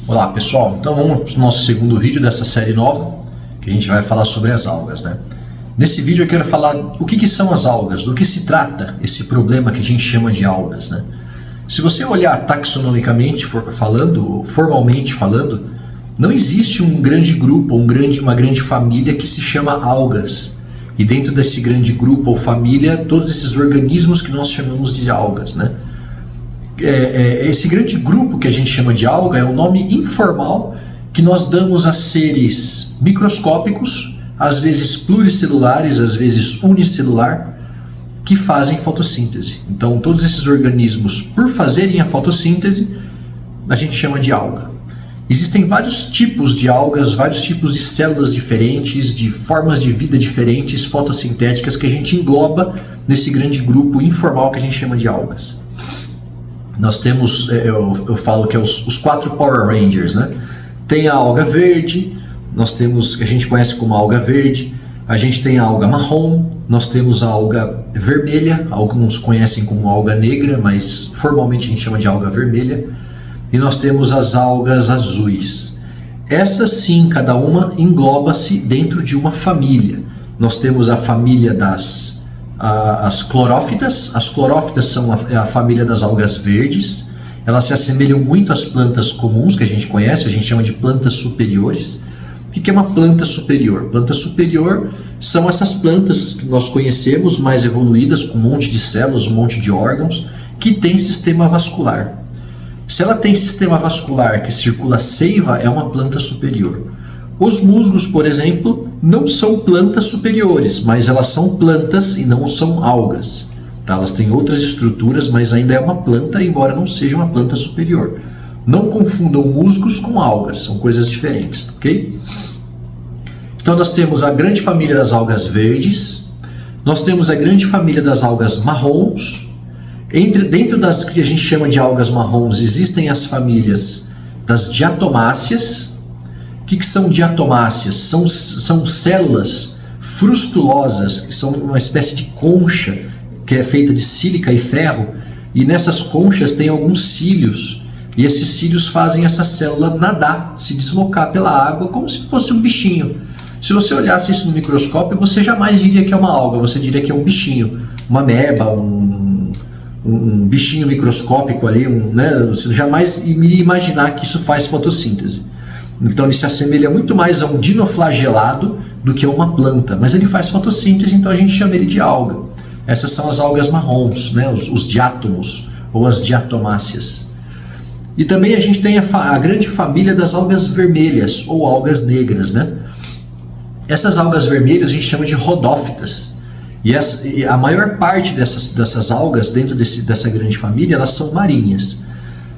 Olá pessoal, então vamos para o nosso segundo vídeo dessa série nova, que a gente vai falar sobre as algas, né? Nesse vídeo eu quero falar o que são as algas, do que se trata esse problema que a gente chama de algas, né? Se você olhar taxonomicamente falando, formalmente falando, não existe um grande grupo, uma grande família que se chama algas. E dentro desse grande grupo ou família, todos esses organismos que nós chamamos de algas, né? Esse grande grupo que a gente chama de alga é um nome informal que nós damos a seres microscópicos, às vezes pluricelulares, às vezes unicelular, que fazem fotossíntese. Então todos esses organismos, por fazerem a fotossíntese, a gente chama de alga. Existem vários tipos de algas, vários tipos de células diferentes, de formas de vida diferentes, fotossintéticas, que a gente engloba nesse grande grupo informal que a gente chama de algas. Nós temos, eu falo que é os 4 Power Rangers, né? Tem a alga verde, nós temos, que a gente conhece como alga verde, a gente tem a alga marrom, nós temos a alga vermelha, alguns conhecem como alga negra, mas formalmente a gente chama de alga vermelha, e nós temos as algas azuis. Essas sim, cada uma engloba-se dentro de uma família. Nós temos a família as clorófitas. As clorófitas são a família das algas verdes. Elas se assemelham muito às plantas comuns que a gente conhece, a gente chama de plantas superiores. O que é uma planta superior? Planta superior são essas plantas que nós conhecemos, mais evoluídas, com um monte de células, um monte de órgãos, que tem sistema vascular. Se ela tem sistema vascular que circula seiva, é uma planta superior. Os musgos, por exemplo, não são plantas superiores, mas elas são plantas e não são algas. Tá? Elas têm outras estruturas, mas ainda é uma planta, embora não seja uma planta superior. Não confundam musgos com algas, são coisas diferentes, ok? Então nós temos a grande família das algas verdes, nós temos a grande família das algas marrons. Dentro das que a gente chama de algas marrons, existem as famílias das diatomáceas. O que são diatomáceas? São células frustulosas, que são uma espécie de concha, que é feita de sílica e ferro, e nessas conchas tem alguns cílios, e esses cílios fazem essa célula nadar, se deslocar pela água, como se fosse um bichinho. Se você olhasse isso no microscópio, você jamais diria que é uma alga, você diria que é um bichinho, uma ameba, um bichinho microscópico ali, né? Você jamais iria imaginar que isso faz fotossíntese. Então ele se assemelha muito mais a um dinoflagelado do que a uma planta, mas ele faz fotossíntese, então a gente chama ele de alga. Essas são as algas marrons, né? os diátomos ou as diatomáceas. E também a gente tem a grande família das algas vermelhas ou algas negras, né? Essas algas vermelhas a gente chama de rodófitas. E a maior parte dessas algas dentro dessa grande família, elas são marinhas.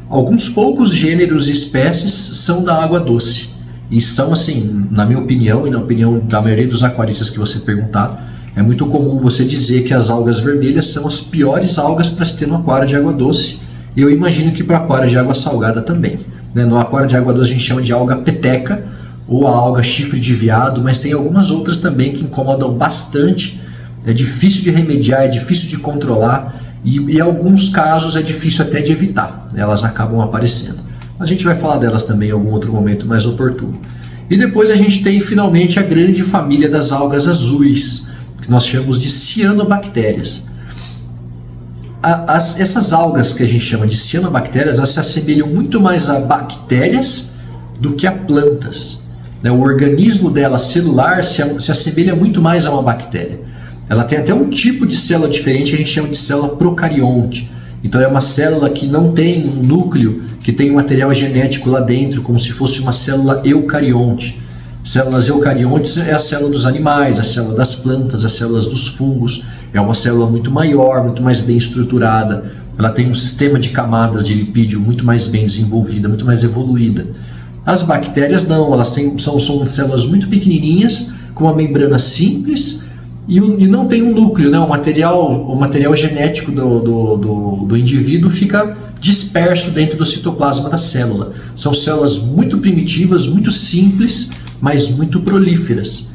Alguns poucos gêneros e espécies são da água doce. E são, assim, na minha opinião e na opinião da maioria dos aquaristas que você perguntar, é muito comum você dizer que as algas vermelhas são as piores algas para se ter no aquário de água doce. E eu imagino que para aquário de água salgada também. Né? No aquário de água doce a gente chama de alga peteca ou a alga chifre de veado, mas tem algumas outras também que incomodam bastante. É difícil de remediar, é difícil de controlar. E em alguns casos é difícil até de evitar, elas acabam aparecendo. A gente vai falar delas também em algum outro momento mais oportuno. E depois a gente tem finalmente a grande família das algas azuis, que nós chamamos de cianobactérias. Essas algas que a gente chama de cianobactérias, elas se assemelham muito mais a bactérias do que a plantas. O organismo dela celular se assemelha muito mais a uma bactéria. Ela tem até um tipo de célula diferente que a gente chama de célula procarionte. Então é uma célula que não tem um núcleo, que tem um material genético lá dentro, como se fosse uma célula eucarionte. Células eucariontes é a célula dos animais, a célula das plantas, as células dos fungos. É uma célula muito maior, muito mais bem estruturada. Ela tem um sistema de camadas de lipídio muito mais bem desenvolvida, muito mais evoluída. As bactérias não, elas são células muito pequenininhas, com uma membrana simples, e não tem um núcleo, né? O material genético do indivíduo fica disperso dentro do citoplasma da célula. São células muito primitivas, muito simples, mas muito prolíferas.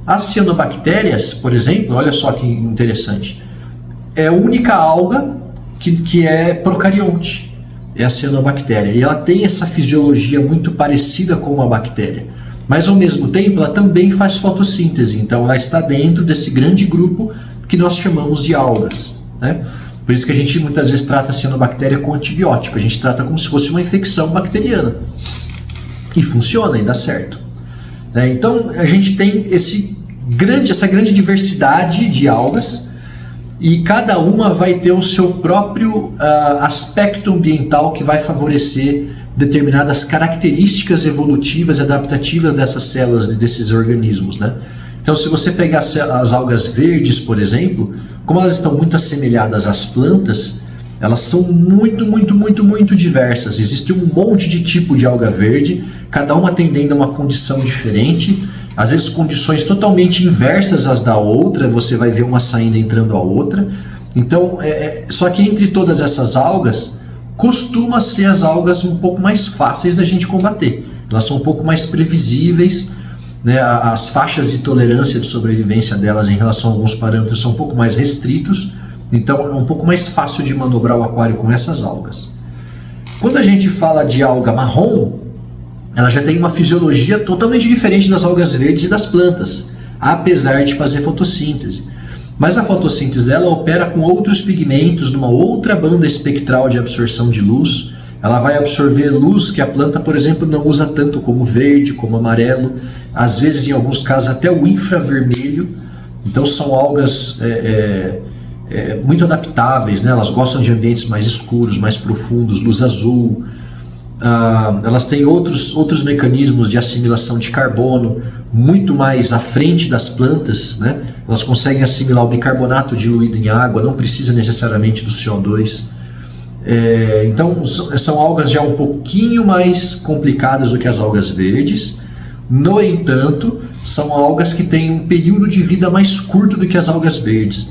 As cianobactérias, por exemplo, olha só que interessante, é a única alga que é procarionte. é a cianobactéria. E ela tem essa fisiologia muito parecida com uma bactéria. Mas ao mesmo tempo ela também faz fotossíntese. Então ela está dentro desse grande grupo que nós chamamos de algas, né? Por isso que a gente muitas vezes trata a cianobactéria com antibiótico. A gente trata como se fosse uma infecção bacteriana. E funciona e dá certo. Então a gente tem essa grande diversidade de algas e cada uma vai ter o seu próprio aspecto ambiental que vai favorecer determinadas características evolutivas e adaptativas dessas células e desses organismos, né? Então, se você pegar as algas verdes, por exemplo, como elas estão muito assemelhadas às plantas, elas são muito diversas. Existe um monte de tipo de alga verde, cada uma atendendo a uma condição diferente, às vezes condições totalmente inversas às da outra, você vai ver uma saindo entrando a outra. Então, só que entre todas essas algas, costuma ser as algas um pouco mais fáceis da gente combater. Elas são um pouco mais previsíveis, né? As faixas de tolerância de sobrevivência delas em relação a alguns parâmetros são um pouco mais restritos, então é um pouco mais fácil de manobrar o aquário com essas algas. Quando a gente fala de alga marrom, ela já tem uma fisiologia totalmente diferente das algas verdes e das plantas, apesar de fazer fotossíntese. Mas a fotossíntese dela opera com outros pigmentos, numa outra banda espectral de absorção de luz. Ela vai absorver luz que a planta, por exemplo, não usa tanto, como verde, como amarelo, às vezes em alguns casos até o infravermelho. Então são algas muito adaptáveis, né? Elas gostam de ambientes mais escuros, mais profundos, luz azul. Elas têm outros mecanismos de assimilação de carbono muito mais à frente das plantas, né? Elas conseguem assimilar o bicarbonato diluído em água, não precisa necessariamente do CO2. Então são algas já um pouquinho mais complicadas do que as algas verdes. No entanto, são algas que têm um período de vida mais curto do que as algas verdes.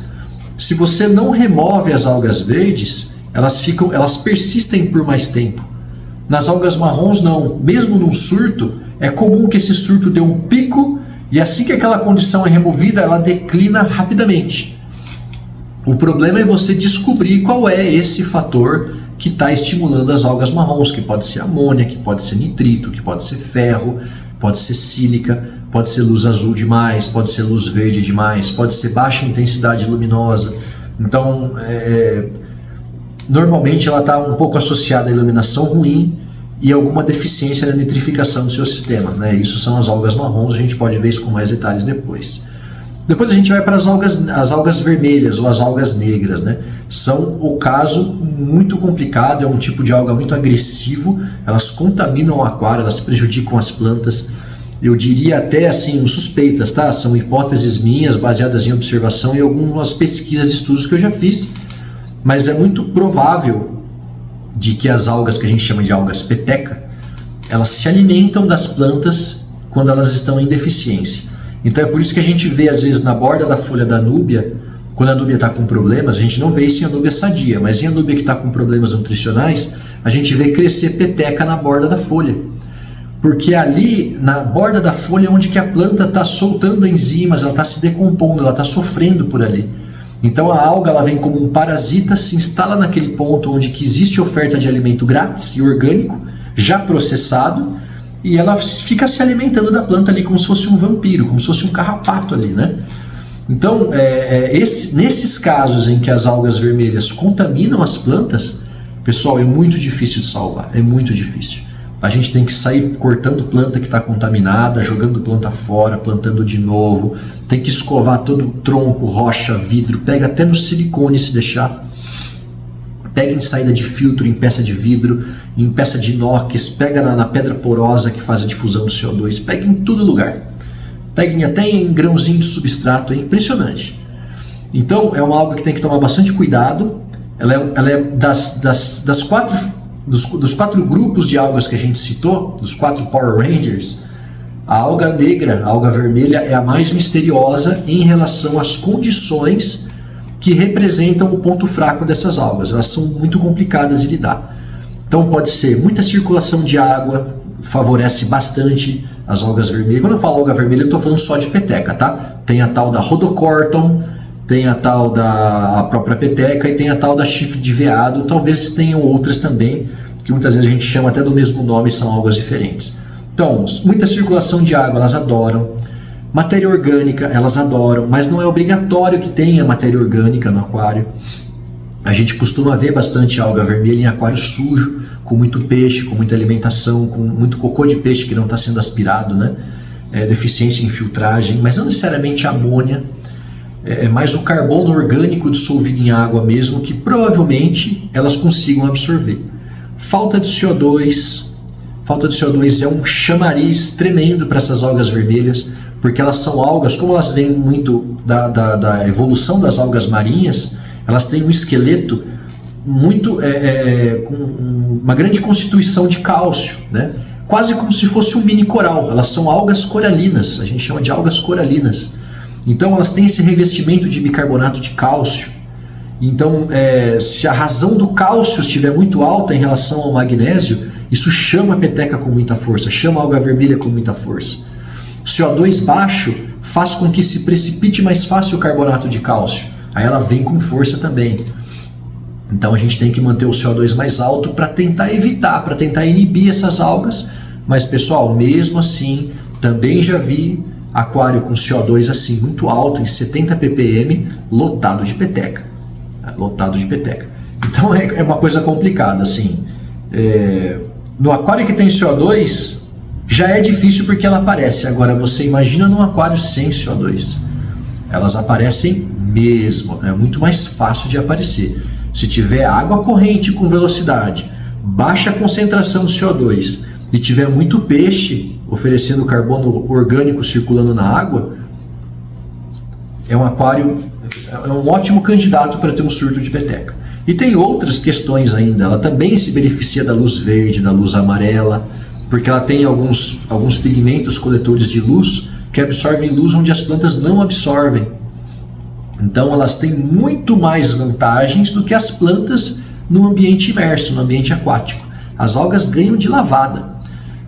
Se você não remove as algas verdes, elas persistem por mais tempo. Nas algas marrons não, mesmo num surto, é comum que esse surto dê um pico e assim que aquela condição é removida, ela declina rapidamente. O problema é você descobrir qual é esse fator que está estimulando as algas marrons, que pode ser amônia, que pode ser nitrito, que pode ser ferro, pode ser sílica, pode ser luz azul demais, pode ser luz verde demais, pode ser baixa intensidade luminosa. Então, normalmente ela está um pouco associada à iluminação ruim e alguma deficiência na nitrificação do seu sistema, né? Isso são as algas marrons, a gente pode ver isso com mais detalhes depois. Depois a gente vai para as algas vermelhas ou as algas negras, né? São o caso muito complicado, é um tipo de alga muito agressivo, elas contaminam o aquário, elas prejudicam as plantas. Eu diria até assim, suspeitas, tá? São hipóteses minhas, baseadas em observação e algumas pesquisas e estudos que eu já fiz, mas é muito provável de que as algas que a gente chama de algas peteca, elas se alimentam das plantas quando elas estão em deficiência. Então é por isso que a gente vê às vezes na borda da folha da anúbia, quando a anúbia está com problemas, a gente não vê isso em anúbia sadia, mas em anúbia que está com problemas nutricionais, a gente vê crescer peteca na borda da folha. Porque ali, na borda da folha, é onde que a planta está soltando enzimas, ela está se decompondo, ela está sofrendo por ali. Então a alga ela vem como um parasita, se instala naquele ponto onde que existe oferta de alimento grátis e orgânico, já processado, e ela fica se alimentando da planta ali como se fosse um vampiro, como se fosse um carrapato ali, né? Então, nesses casos em que as algas vermelhas contaminam as plantas, pessoal, é muito difícil de salvar, é muito difícil. A gente tem que sair cortando planta que está contaminada, jogando planta fora, plantando de novo, tem que escovar todo o tronco, rocha, vidro, pega até no silicone se deixar. Pega em saída de filtro, em peça de vidro, em peça de inox, pega na pedra porosa que faz a difusão do CO2, pega em todo lugar. Pega até em grãozinho de substrato, é impressionante. Então é uma alga que tem que tomar bastante cuidado. Ela é dos quatro grupos de algas que a gente citou, dos 4 Power Rangers, a alga negra, a alga vermelha é a mais misteriosa em relação às condições que representam o ponto fraco dessas algas. Elas são muito complicadas de lidar. Então pode ser muita circulação de água, favorece bastante as algas vermelhas. Quando eu falo alga vermelha, eu estou falando só de peteca, tá? Tem a tal da Rhodocorton, tem a tal da própria peteca e tem a tal da chifre de veado. Talvez tenham outras também. que muitas vezes a gente chama até do mesmo nome e são algas diferentes. Então, muita circulação de água, elas adoram. Matéria orgânica, elas adoram, mas não é obrigatório que tenha matéria orgânica no aquário. A gente costuma ver bastante alga vermelha em aquário sujo, com muito peixe, com muita alimentação, com muito cocô de peixe que não está sendo aspirado, né? Deficiência em filtragem, mas não necessariamente amônia. É mais o carbono orgânico dissolvido em água mesmo, que provavelmente elas consigam absorver. Falta de CO2. Falta de CO2 é um chamariz tremendo para essas algas vermelhas, porque elas são algas, como elas vêm muito da evolução das algas marinhas, elas têm um esqueleto muito com uma grande constituição de cálcio, né? Quase como se fosse um mini coral. Elas são algas coralinas, a gente chama de algas coralinas. Então elas têm esse revestimento de bicarbonato de cálcio. Então se a razão do cálcio estiver muito alta em relação ao magnésio, isso chama a peteca com muita força, chama a alga vermelha com muita força. CO2 baixo faz com que se precipite mais fácil o carbonato de cálcio. Aí ela vem com força também. Então a gente tem que manter o CO2 mais alto para tentar evitar, para tentar inibir essas algas. Mas pessoal, mesmo assim, também já vi aquário com CO2 assim muito alto, em 70 ppm, lotado de peteca. Lotado de peteca. Então é uma coisa complicada, assim. No aquário que tem CO2, já é difícil porque ela aparece. Agora você imagina num aquário sem CO2. Elas aparecem mesmo, é muito mais fácil de aparecer. Se tiver água corrente com velocidade, baixa concentração de CO2 e tiver muito peixe oferecendo carbono orgânico circulando na água, é um aquário, é um ótimo candidato para ter um surto de peteca. E tem outras questões ainda. Ela também se beneficia da luz verde, da luz amarela, porque ela tem alguns pigmentos coletores de luz que absorvem luz onde as plantas não absorvem. Então elas têm muito mais vantagens do que as plantas no ambiente imerso, no ambiente aquático. As algas ganham de lavada.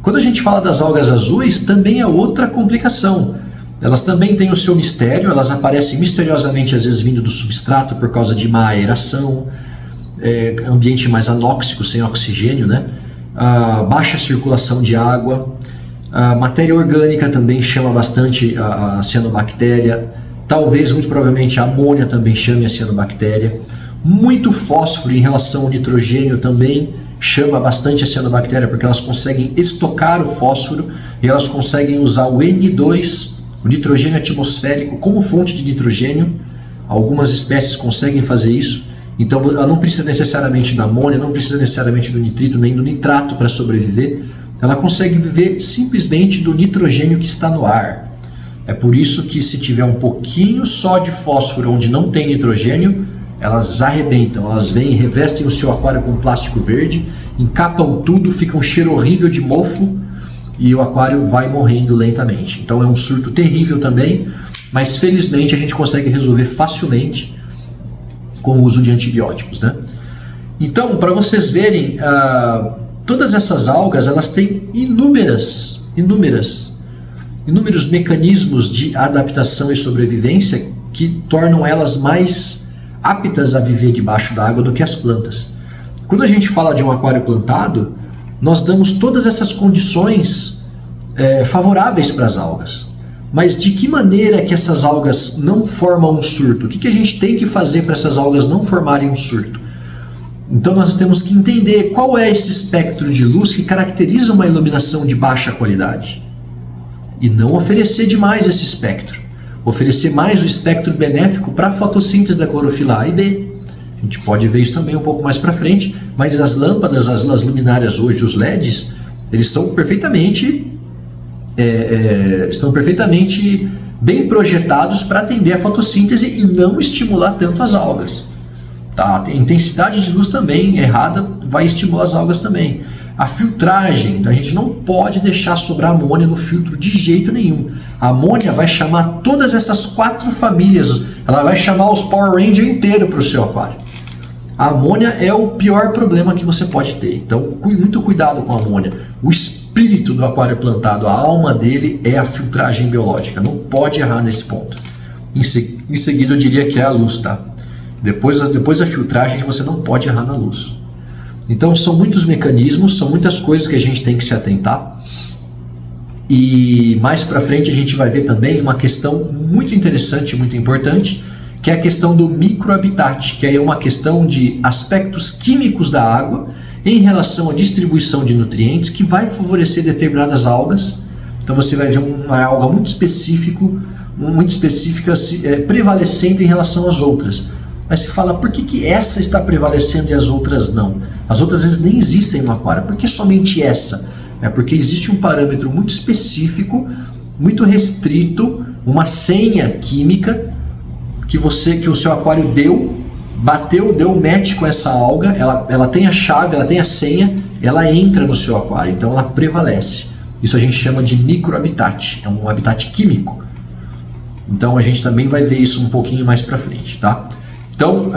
Quando a gente fala das algas azuis, também é outra complicação. Elas também têm o seu mistério, elas aparecem misteriosamente às vezes vindo do substrato por causa de má aeração, ambiente mais anóxico, sem oxigênio, né? Baixa circulação de água. A matéria orgânica também chama bastante a cianobactéria. Talvez, muito provavelmente, a amônia também chame a cianobactéria. Muito fósforo em relação ao nitrogênio também chama bastante a cianobactéria, porque elas conseguem estocar o fósforo e elas conseguem usar o N2, o nitrogênio atmosférico, como fonte de nitrogênio. Algumas espécies conseguem fazer isso. Então ela não precisa necessariamente da amônia, não precisa necessariamente do nitrito nem do nitrato para sobreviver. Ela consegue viver simplesmente do nitrogênio que está no ar. É por isso que se tiver um pouquinho só de fósforo onde não tem nitrogênio, elas arrebentam, elas vêm e revestem o seu aquário com plástico verde, encapam tudo, fica um cheiro horrível de mofo e o aquário vai morrendo lentamente. Então é um surto terrível também, mas felizmente a gente consegue resolver facilmente com o uso de antibióticos, né? Então, para vocês verem, todas essas algas, elas têm inúmeros mecanismos de adaptação e sobrevivência que tornam elas mais aptas a viver debaixo da água do que as plantas. Quando a gente fala de um aquário plantado, nós damos todas essas condições favoráveis para as algas. Mas de que maneira que essas algas não formam um surto? O que a gente tem que fazer para essas algas não formarem um surto? Então nós temos que entender qual é esse espectro de luz que caracteriza uma iluminação de baixa qualidade. E não oferecer demais esse espectro. Oferecer mais o espectro benéfico para a fotossíntese da clorofila A e B. A gente pode ver isso também um pouco mais para frente, mas as lâmpadas, as luminárias hoje, os LEDs, eles são estão perfeitamente bem projetados para atender a fotossíntese e não estimular tanto as algas. Tá? A intensidade de luz também errada vai estimular as algas também. A filtragem, a gente não pode deixar sobrar amônia no filtro de jeito nenhum. A amônia vai chamar todas essas 4 famílias, ela vai chamar os Power Rangers inteiro para o seu aquário. A amônia é o pior problema que você pode ter, então muito cuidado com a amônia. O espírito do aquário plantado, a alma dele é a filtragem biológica, não pode errar nesse ponto. Em seguida eu diria que é a luz, tá? Depois da filtragem você não pode errar na luz. Então são muitos mecanismos, são muitas coisas que a gente tem que se atentar. E mais para frente a gente vai ver também uma questão muito interessante, muito importante, que é a questão do microhabitat, que é uma questão de aspectos químicos da água em relação à distribuição de nutrientes que vai favorecer determinadas algas. Então você vai ver uma alga muito específica prevalecendo em relação às outras. Aí você fala, por que essa está prevalecendo e as outras não? As outras às vezes nem existem no aquário, por que somente essa? É porque existe um parâmetro muito específico, muito restrito, uma senha química que o seu aquário deu match com essa alga, ela tem a chave, ela tem a senha, ela entra no seu aquário, então ela prevalece. Isso a gente chama de microhabitat, é um habitat químico. Então a gente também vai ver isso um pouquinho mais para frente, tá? Então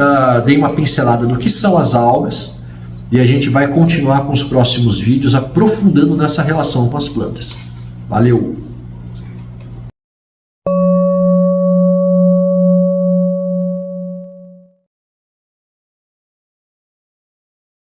dei uma pincelada do que são as algas e a gente vai continuar com os próximos vídeos aprofundando nessa relação com as plantas. Valeu!